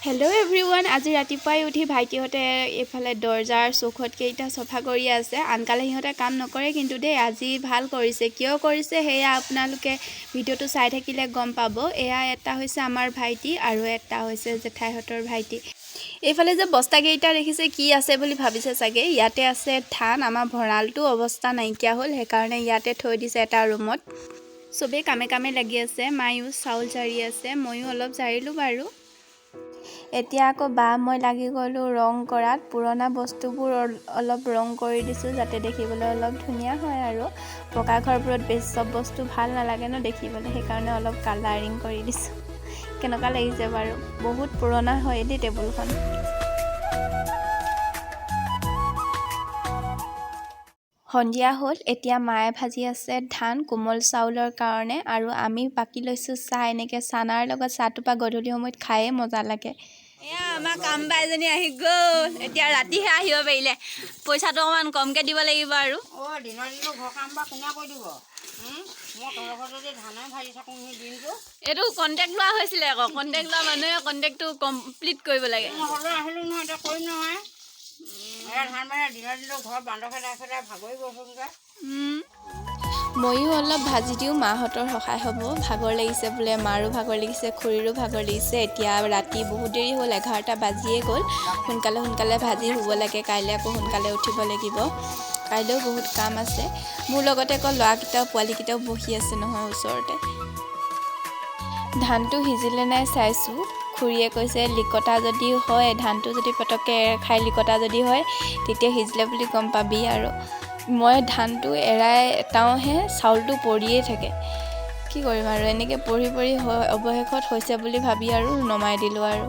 hello' everyone আজি ৰাতিপুৱাই উঠি ভাইটিহঁতে এইফালে দৰ্জাৰ চৌখতকেইটা চফা কৰি আছে আনকালে সিহঁতে কাম নকৰে কিন্তু দেই আজি ভাল কৰিছে কিয় কৰিছে সেয়া আপোনালোকে ভিডিঅ'টো চাই থাকিলে গম পাব এয়া এটা হৈছে আমাৰ ভাইটি আৰু এটা হৈছে জেঠাইহঁতৰ ভাইটি এইফালে যে বস্তাকেইটা দেখিছে কি আছে বুলি ভাবিছে চাগে ইয়াতে আছে ধান আমাৰ ভঁৰালটো অৱস্থা নাইকিয়া হ'ল সেইকাৰণে ইয়াতে থৈ দিছে এটা ৰুমত চবেই কামে কামে লাগি আছে মায়ো চাউল জাৰি আছে ময়ো অলপ জাৰিলোঁ বাৰু এতিয়া আকৌ বা মই লাগি গ'লো ৰং কৰাত পুৰণা বস্তুবোৰ অলপ ৰং কৰি দিছোঁ যাতে দেখিবলৈ অলপ ধুনীয়া হয় আৰু পকা ঘৰবোৰত বেছি সব বস্তু ভাল নালাগে ন দেখিবলৈ সেইকাৰণে অলপ কালাৰিং কৰি দিছোঁ কেনেকুৱা লাগিছে বাৰু বহুত পুৰণা হয় দেই টেবুলখন সন্ধিয়া হ'ল এতিয়া মায়ে ভাজি আছে ধান কোমল চাউলৰ কাৰণে আৰু আমি বাকি লৈছোঁ চাহ এনেকৈ চানাৰ লগত চাহটোপা গধূলি সময়ত খায়ে মজা লাগে এয়া আমাৰ কাম বাইজনী আহি গ'ল এতিয়া ৰাতিহে আহিব পাৰিলে পইচাটো অকণমান কমকৈ দিব লাগিব আৰু দিনৰ দিনটো ঘৰ কাম বা কোনে কৰি দিব মই তলৰ ঘৰতে ধানে ভাজি থাকোঁ সেই দিনটো এইটো কণ্টেক্ট লোৱা হৈছিলে আকৌ কণ্টেক্ট লোৱা মানুহে কণ্টেক্টটো কমপ্লিট কৰিব লাগে হ'লেও আহিলোঁ নহয় এতিয়া কৰিম নহয় ধান মানে দিনৰ দিনটো ঘৰত বান্দৰ খেদাই ভাগৰি গৈছোঁগৈ ময়ো অলপ ভাজি দিওঁ মাহঁতৰ সহায় হ'ব ভাগৰ লাগিছে বোলে মাৰো ভাগৰ লাগিছে খুৰীৰো ভাগৰ লাগিছে এতিয়া ৰাতি বহুত দেৰি হ'ল 11টা বাজিয়ে গ'ল সোনকালে ভাজি শুব লাগে কাইলৈ আকৌ সোনকালে উঠিব লাগিব কাইলৈও বহুত কাম আছে মোৰ লগতে আকৌ ল'ৰাকেইটাও পোৱালীকেইটাও বহি আছে নহয় ওচৰতে ধানটো সিজিলে নাই চাইছোঁ খুৰীয়ে কৈছে লিকতা যদি হয় ধানটো যদি পটককৈ খাই লিকতা যদি হয় তেতিয়া সিজিলে বুলি গম পাবি আৰু মই ধানটো এৰাই এটাওহে চাউলটো পৰিয়ে থাকে কি কৰিম আৰু এনেকৈ পৰি অৱশেষত হৈছে বুলি ভাবি আৰু নমাই দিলোঁ আৰু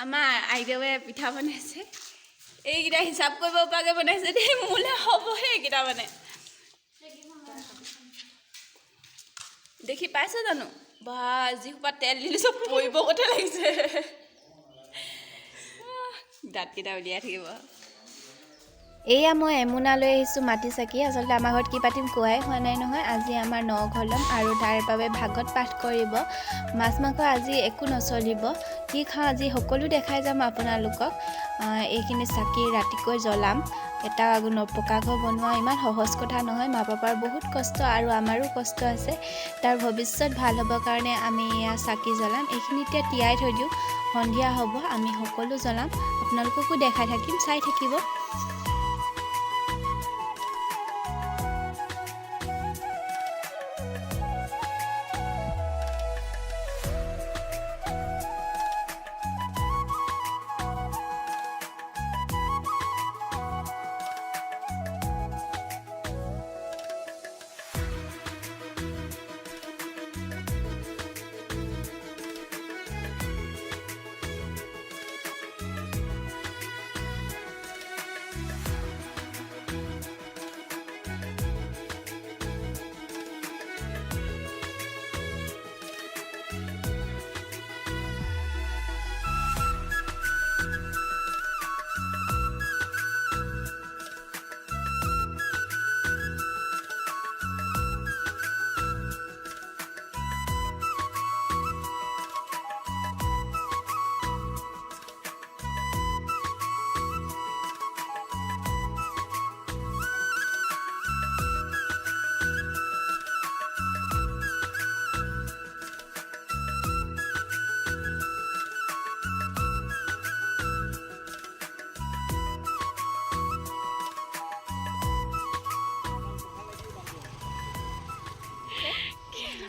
আমাৰ আইদেৱে পিঠা বনাইছে এইকেইটা হিচাপ কৰিব পৰাকৈ বনাইছে দেই মোলৈ হ'বহে এইকেইটা মানে দেখি পাইছ জানো বা যিসোপা তেল দিলে চব পৰিব কথা লাগিছে দাঁতকেইটা উলিয়াই থাকিব এয়া মই এমুনা লৈ আহিছোঁ মাটি চাকি আচলতে আমাৰ ঘৰত কি পাতিম কোৱাই হোৱা নাই নহয় আজি আমাৰ নঘৰ ল'ম আৰু তাৰ বাবে ভাগত পাঠ কৰিব মাছ মাংস আজি একো নচলিব কি খাওঁ আজি সকলো দেখাই যাম আপোনালোকক এইখিনি চাকি ৰাতিকৈ জ্বলাম এটা নপকা ঘৰ বনোৱা ইমান সহজ কথা নহয় মা পাপাৰ বহুত কষ্ট আৰু আমাৰো কষ্ট আছে তাৰ ভৱিষ্যত ভাল হ'বৰ কাৰণে আমি এয়া চাকি জ্বলাম এইখিনি এতিয়া তিয়াই থৈ দিওঁ সন্ধিয়া হ'ব আমি সকলো জ্বলাম আপোনালোককো দেখাই থাকিম চাই থাকিব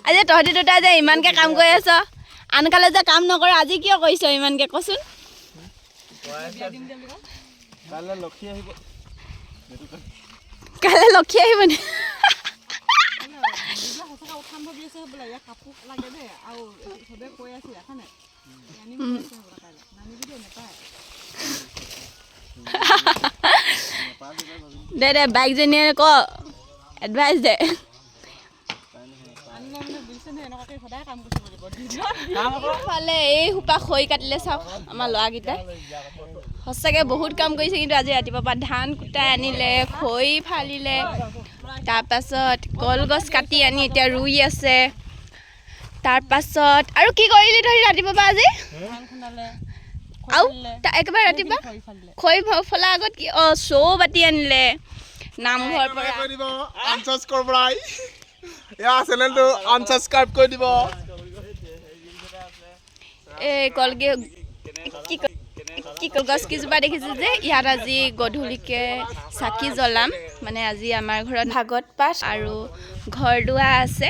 আজি তহঁতি দুটা যে ইমানকৈ কাম কৰি আছ আনকালে যে কাম নকৰ আজি কিয় কৰিছ ইমানকৈ কচোন কাইলৈ লক্ষী আহিব নি দে বাইকজনীয়ে ক এডভাইচ দে ফালে এই সোপা খৰি কাটিলে চাওক আমাৰ ল'ৰাকেইটাই সঁচাকৈ বহুত কাম কৰিছে কিন্তু আজি ৰাতিপুৱাৰ পৰা ধান কুটাই আনিলে খৰি ফালিলে তাৰপাছত কলগছ কাটি আনি এতিয়া ৰুই আছে তাৰপাছত আৰু কি কৰিলি তই ৰাতিপুৱাৰ পৰা আজি আৰু একেবাৰে ৰাতিপুৱা খৰি ফলাৰ আগত কি চৌ বাতি আনিলে নামঘৰৰ পৰা এই কলগছ কেইজোপা দেখিছোঁ যে ইয়াত আজি গধূলিকৈ চাকি জ্বলাম মানে আজি আমাৰ ঘৰত ভাগৱত পাঠ আৰু ঘৰ দুৱাৰ আছে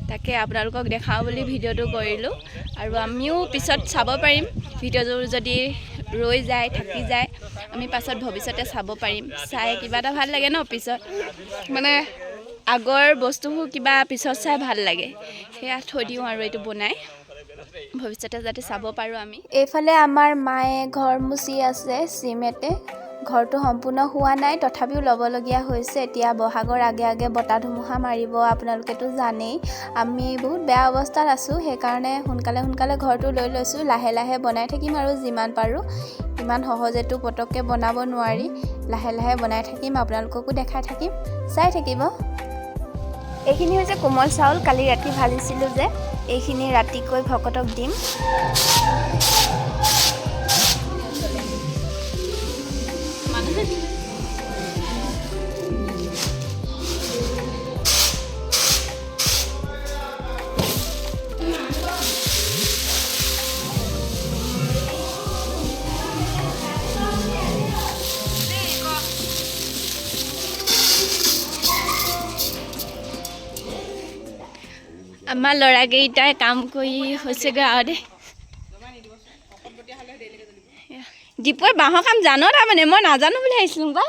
তাকে আপোনালোকক দেখাওঁ বুলি ভিডিঅ'টো কৰিলোঁ আৰু আমিও পিছত চাব পাৰিম ভিডিঅ'যোৰ যদি ৰৈ যায় থাকি যায় আমি পাছত ভৱিষ্যতে চাব পাৰিম চাই কিবা এটা ভাল লাগে ন পিছত মানে আগৰ বস্তুবোৰ কিবা পিছত চাই ভাল লাগে সেয়া থৈ দিওঁ আৰু এইটো বনাই ভৱিষ্যতে যাতে চাব পাৰোঁ আমি এইফালে আমাৰ মায়ে ঘৰ মুচি আছে চিমেণ্টে ঘৰটো সম্পূৰ্ণ হোৱা নাই তথাপিও ল'বলগীয়া হৈছে এতিয়া বহাগৰ আগে আগে বতাহ ধুমুহা মাৰিব আপোনালোকেতো জানেই আমি বহুত বেয়া অৱস্থাত আছোঁ সেইকাৰণে সোনকালে ঘৰটো লৈ লৈছোঁ লাহে লাহে বনাই থাকিম আৰু যিমান পাৰোঁ ইমান সহজেতো পটককৈ বনাব নোৱাৰি লাহে লাহে বনাই থাকিম আপোনালোককো দেখাই থাকিম চাই থাকিব এইখিনি হৈছে কোমল চাউল কালি ৰাতি ভাজিছিলোঁ যে এইখিনি ৰাতিকৈ ভকতক দিম আমাৰ ল'ৰাকেইটাই কাম কৰি হৈছেগৈ আৰু দেই দীপুৱে বাঁহৰ কাম জানো তাৰমানে মই নাজানো বুলি ভাবিছিলোঁ বা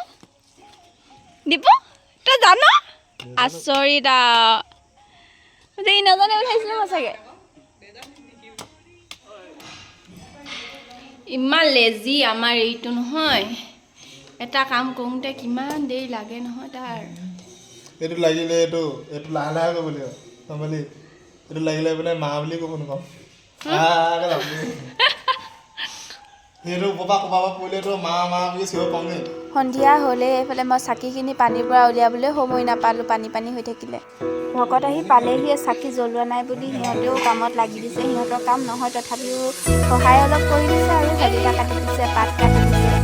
দীপু তই জান আচৰিত ই নাজানে বুলি ভাবিছিলোঁ সঁচাকৈ ইমান লেজি আমাৰ এইটো নহয় এটা কাম কৰোঁতে কিমান দেৰি লাগে নহয় তাৰ এইটো লাগিলে এইটো লাহে লাহে ক'ব লাগিব গমলি এইটো লাগিলে বোলে মা বুলি ক'ব নকওঁ সেইটো ক'বা পৰিলেতো মা বুলি চিঞৰ পাওঁগৈ সন্ধিয়া হ'লে এইফালে মই চাকিখিনি পানীৰ পৰা উলিয়াবলৈ সময় নাপালোঁ পানী হৈ থাকিলে ভকত আহি পালেহিয়ে চাকি জ্বলোৱা নাই বুলি সিহঁতেও কামত লাগি দিছে সিহঁতৰ কাম নহয় তথাপিও সহায় অলপ কৰি দিছে আৰু শলিতা কাটি দিছে পাত কাটি দিছে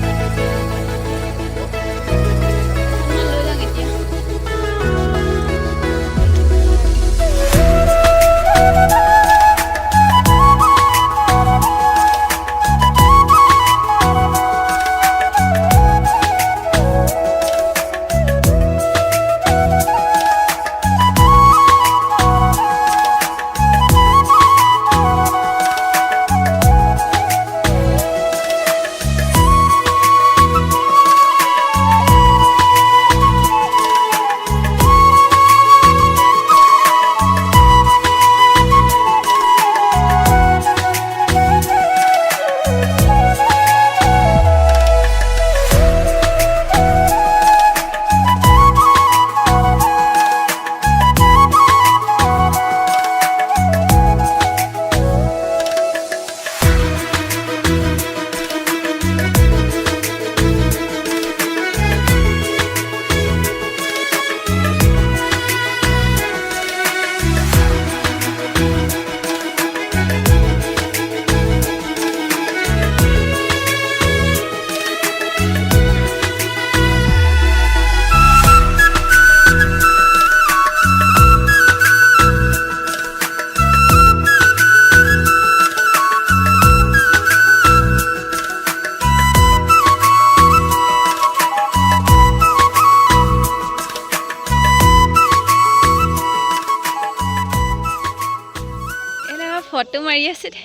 ফটো মাৰি আছে দে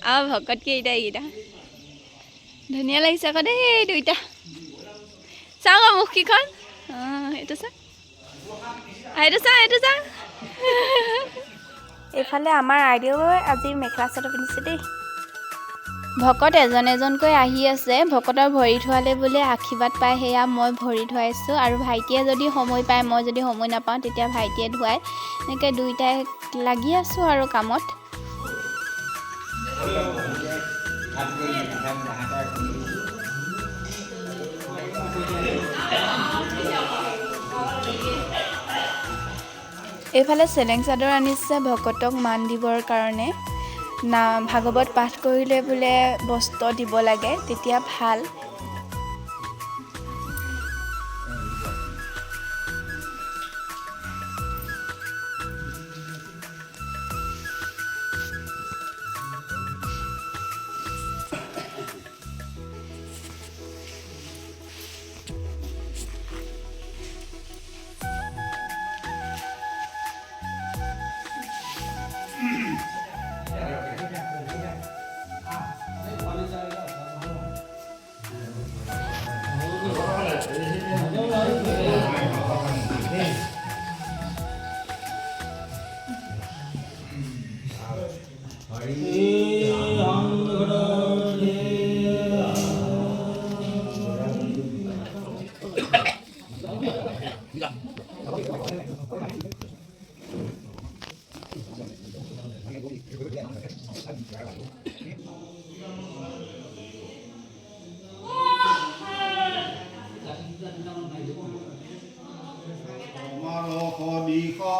আৰু ভকতকেইটা এইকেইটা ধুনীয়া লাগিছে আকৌ দেই দুইটা চাওঁ আকৌ মুখকেইখন এইটো চা এইফালে আমাৰ আইদেউৱে আজি মেখেলা চাদৰ পিন্ধিছে দেই ভকত এজনকৈ আহি আছে ভকতৰ ভৰি ধোৱালে বোলে আশীৰ্বাদ পায় সেয়া মই ভৰি ধুৱাইছোঁ আৰু ভাইটিয়ে যদি সময় পায় মই যদি সময় নাপাওঁ তেতিয়া ভাইটিয়ে ধুৱায় এনেকৈ দুইটাই লাগি আছোঁ আৰু কামত এইফালে চেলেং চাদৰ আনিছে ভকতক মান দিবৰ কাৰণে ভাগৱত পাঠ কৰিলে বোলে বস্ত্ৰ দিব লাগে তেতিয়া ভাল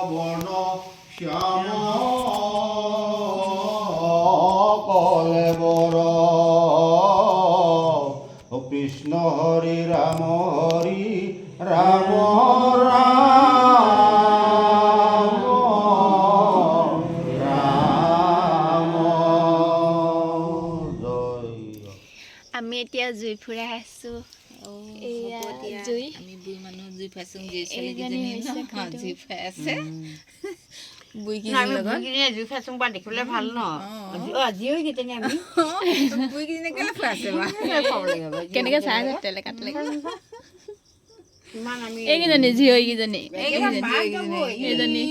বৰ্ণ শ্যাম কলে বৰ কৃষ্ণ হৰি ৰাম ৰাম আমি এতিয়া জুই ফুৰাই আছোঁ এয়া জুই আমি বুঢ়ী মানুহ জুই ফাইছোঁ জুই এইজনী হৈছে জুই ফাই আছে বুঢ়ীকেইজনীৰ লগত জুই ফাইছোঁ বা দেখিবলৈ ভাল ন আজিও কেইজনী আমি বুঢ়ীকেইজনী কেলৈ ফাইছে কেনেকৈ চাই আছে তেলেকা কিমান আমি এইকেইজনী জীয়ৰীকেইজনী এইজনী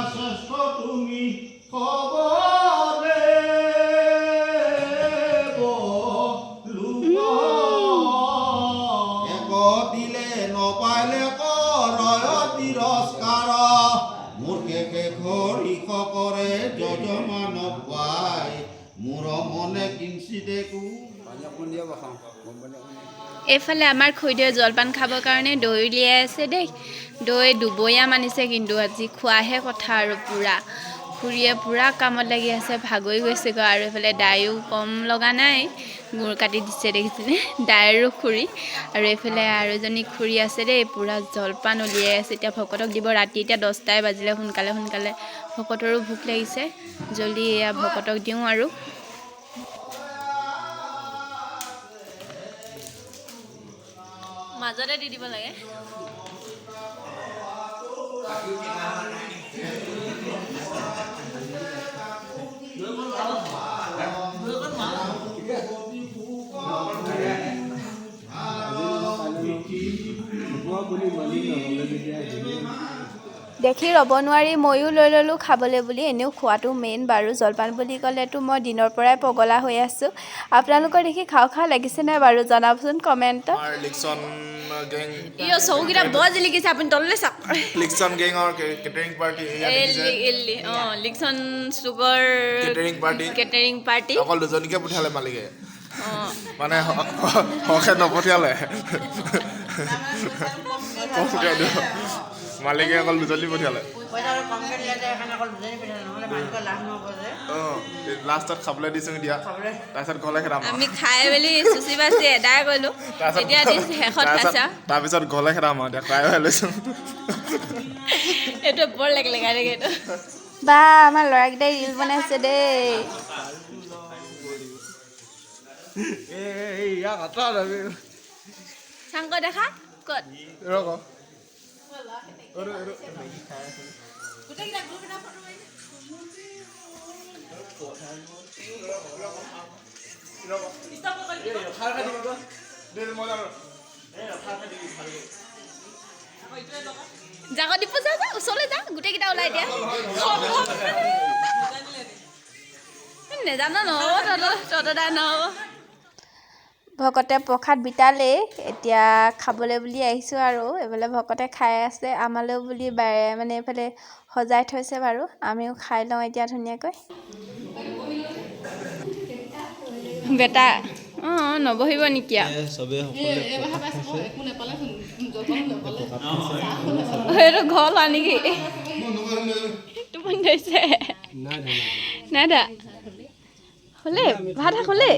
শ্ৰেষ্ঠ তুমি খবৰে এক দিলে নপাইলে কৰয় তিৰস্কাৰ মূৰ্খে শেষৰিষ কৰে যজমান পাই মোৰ মনে কিঞ্চি দেখো এইফালে আমাৰ খুৰীদেউৱে জলপান খাবৰ কাৰণে দৈ উলিয়াই আছে দেই দৈ দুবৈয়া মানিছে কিন্তু আজি খোৱাহে কথা আৰু পূৰা খুৰীয়ে পূৰা কামত লাগি আছে ভাগৰি গৈছেগৈ আৰু এইফালে দাইও কম লগা নাই গুৰ কাটি দিছে দেখিছেনে দাই আৰু খুৰী আৰু এইফালে আৰু এজনী খুৰী আছে দেই পূৰা জলপান উলিয়াই আছে এতিয়া ভকতক দিব ৰাতি এতিয়া 10টাই বাজিলে সোনকালে সোনকালে ভকতৰো ভোক লাগিছে জলদি এয়া ভকতক দিওঁ আৰু মাজতে দি দিব লাগে দেখি ৰ'ব নোৱাৰি ময়ো লৈ ল'লোঁ খাবলৈ বুলি এনেও খোৱাটো মেইন বাৰু জলপান বুলি ক'লেতো মই দিনৰ পৰাই পগলা হৈ আছোঁ আপোনালোকৰ দেখি খাওঁ খাওঁ লাগিছে নাই বাৰু জনাবচোন কমেণ্টত চৌকেইটা বৰ জিলিকিছে আপুনি তললৈ চাওক লিকচন গেঙৰ কেটাৰিং পাৰ্টি লিকচন চুগাৰ কেটাৰিং পাৰ্টি অকল দুজনীকে পঠিয়ালে মালিকে মানে সৰহকৈ নপঠিয়ালে মালিকে অকল দুজনী পঠিয়ালে লাষ্টত খাবলৈ দিছোঁ এতিয়া তাৰপিছত ঘৰলৈ খেদাম আমি খাই মেলি চুচি বাচি এদাই গ'লোঁ এতিয়া শেষত খাইছা তাৰপিছত ঘৰলৈ খেদাম আৰু এতিয়া খাই লৈছোঁ এইটো বৰ লেগলেগা দেই এইটো বা আমাৰ ল'ৰাকেইটাই ৰিল বনাইছে দেই চাংক দেখা ক'ত জাগত দিব যা ওচৰলৈ যা গোটেইকেইটা ওলাই দিয়া নেজানো নহ'ব তহঁতৰ নহ'ব ভকতে প্ৰসাদ বিতালেই এতিয়া খাবলৈ বুলি আহিছোঁ আৰু এইফালে ভকতে খাই আছে আমালৈও বুলি মানে এইফালে সজাই থৈছে বাৰু আমিও খাই লওঁ এতিয়া ধুনীয়াকৈ বেটা অঁ নবহিব নেকি এইটো ঘৰ লোৱা নেকি টোপনি ধৰিছে নাই দা হ'লে ভাত হ'লে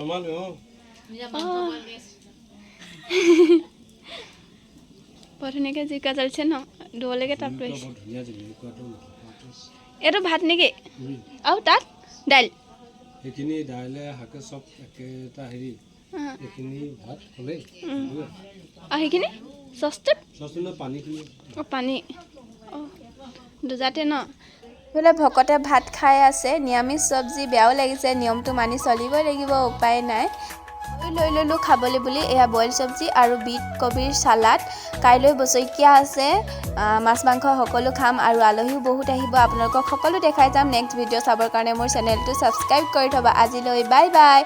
বৰ ধুনীয়াকৈ জিকা জ্বলিছে ন দূৰলৈকে তাত লৈছে এইটো ভাত নেকি আৰু তাত দাইল সেইখিনি দাইলে শাকে চব একেটা হেৰি এইখিনি ভাত হ'লেই আৰু সেইখিনি চচটোত পানীখিনি অঁ পানী অঁ দুজাতে ন বোলে ভকতে ভাত খাই আছে নিৰামিষ চব্জি বেয়াও লাগিছে নিয়মটো মানি চলিবই লাগিব উপায় নাই লৈ ল'লোঁ খাবলৈ বুলি এয়া বইল চব্জি আৰু বিট কবিৰ চালাড কাইলৈ বছৰেকীয়া আছে মাছ মাংস সকলো খাম আৰু আলহীও বহুত আহিব আপোনালোকক সকলো দেখাই যাম নেক্সট ভিডিঅ' চাবৰ কাৰণে মোৰ চেনেলটো ছাবস্ক্ৰাইব কৰি থ'বা আজিলৈ বাই বাই